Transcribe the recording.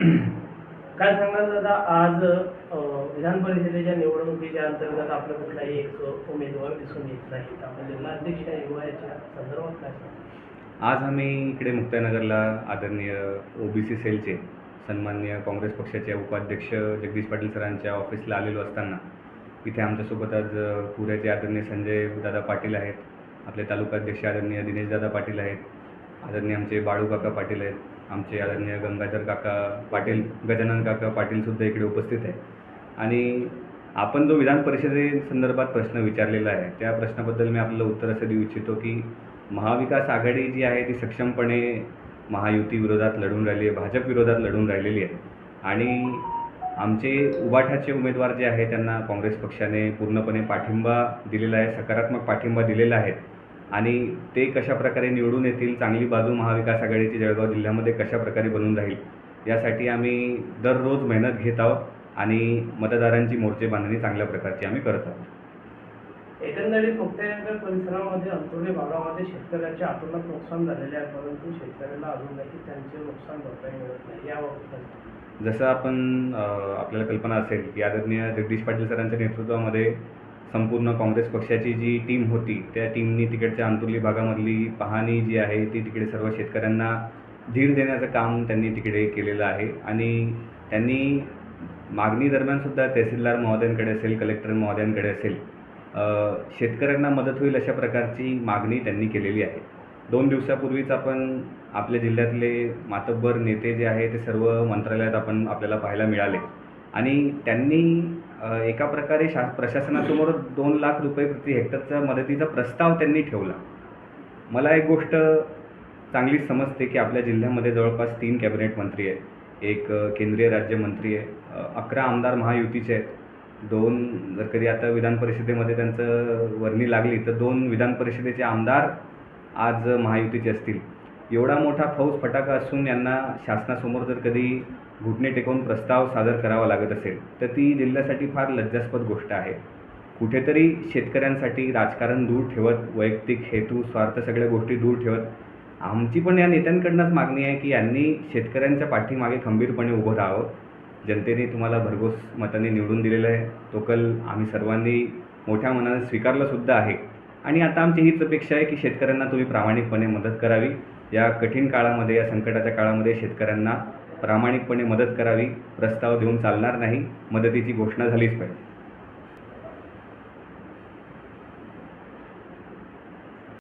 काय सांगणार दादा, आज विधान परिषदेच्या निवडणुकीच्या अंतर्गत आपलं कुठलाही एक उमेदवार दिसून येत नाही. आपण जिल्हाध्यक्ष याच्या संदर्भात काय सांगणार? आज आम्ही इकडे मुक्ताईनगरला आदरणीय ओबीसी सेलचे सन्माननीय काँग्रेस पक्षाचे उपाध्यक्ष जगदीश पाटील सरांच्या ऑफिसला आलेलो असताना इथे आमच्यासोबत आज पुऱ्याचे आदरणीय संजय दादा पाटील आहेत, आपले तालुकाध्यक्ष आदरणीय दिनेशदादा पाटील आहेत, आदरणीय आमचे बाळू काका पाटील आहेत, आमचे आदरणीय गंगाधर काका पाटील, गजानन काका पाटीलसुद्धा इकडे उपस्थित आहे. आणि आपण जो विधान परिषदेसंदर्भात प्रश्न विचारलेला आहे त्या प्रश्नाबद्दल मी आपलं उत्तर असं देऊ इच्छितो की महाविकास आघाडी जी आहे ती सक्षमपणे महायुती विरोधात लढून राहिली आहे, भाजप विरोधात लढून राहिलेली आहे. आणि आमचे उबाठाचे उमेदवार जे आहे त्यांना काँग्रेस पक्षाने पूर्णपणे पाठिंबा दिलेला आहे, सकारात्मक पाठिंबा दिलेला आहे. आणि ते कशाप्रकारे निवडून येतील, चांगली बाजू महाविकास आघाडीची जळगाव जिल्ह्यामध्ये कशाप्रकारे बनून राहील यासाठी आम्ही दररोज मेहनत घेत आहोत आणि मतदारांची मोर्चे बांधणी चांगल्या प्रकारची आम्ही करत आहोत. एकंदरीत मुक्ताईनगर परिसरामध्ये अंतर्गत भागामध्ये शेतकऱ्यांच्या आतोनात नुकसान झालेले आहे, परंतु शेतकऱ्यांना अजूनही त्यांचे नुकसान भरपाई मिळत नाही. याबाबत जसं आपण आपल्याला कल्पना असेल की आदरणीय जगदीश पाटील सरांच्या नेतृत्वामध्ये संपूर्ण काँग्रेस पक्षाची जी टीम होती त्या टीमनी तिकडच्या अंतुर्ली भागामधली पाहणी जी आहे ती तिकडे सर्व शेतकऱ्यांना धीर देण्याचं काम त्यांनी तिकडे केलेलं आहे. आणि त्यांनी मागणी दरम्यानसुद्धा तहसीलदार महोदयांकडे असेल, कलेक्टर महोदयांकडे असेल, शेतकऱ्यांना मदत होईल अशा प्रकारची मागणी त्यांनी केलेली आहे. 2 दिवसापूर्वीच आपण आपल्या जिल्ह्यातले मातब्बर नेते जे आहे ते सर्व मंत्रालयात आपल्याला पाहायला मिळाले. आणि त्यांनी एका प्रकारे प्रशासनासमोर 2 लाख रुपये प्रति हेक्टरचा मदतीचा प्रस्ताव त्यांनी ठेवला. मला एक गोष्ट चांगलीच समजते की आपल्या जिल्ह्यामध्ये जवळपास 3 कॅबिनेट मंत्री आहेत, एक केंद्रीय राज्यमंत्री आहे, 11 आमदार महायुतीचे आहेत, 2 जर कधी आता विधान परिषदेमध्ये त्यांचं वर्णी लागली तर 2 विधान परिषदेचे आमदार आज महायुतीचे असतील. एवढा मोठा फौज फटाका असून यांना शासनासमोर जर कधी घुटणे टेकवून प्रस्ताव सादर करावा लागत असेल तर ती जिल्ह्यासाठी फार लज्जास्पद गोष्ट आहे. कुठेतरी शेतकऱ्यांसाठी राजकारण दूर ठेवत, वैयक्तिक हेतू, स्वार्थ सगळ्या गोष्टी दूर ठेवत आमची पण या नेत्यांकडूनच मागणी आहे की यांनी शेतकऱ्यांच्या पाठीमागे खंबीरपणे उभं राहावं. जनतेने तुम्हाला भरघोस मताने निवडून दिलेलं आहे, तो कल आम्ही सर्वांनी मोठ्या मनाने स्वीकारलासुद्धा आहे. आणि आता आमची हीच अपेक्षा आहे की शेतकऱ्यांना तुम्ही प्रामाणिकपणे मदत करावी. या कठीण काळामध्ये, या संकटाच्या काळामध्ये शेतकऱ्यांना प्रामाणिकपणे मदत करावी. प्रस्ताव देऊन चालणार नाही, मदतीची घोषणा झालीच पाहिजे.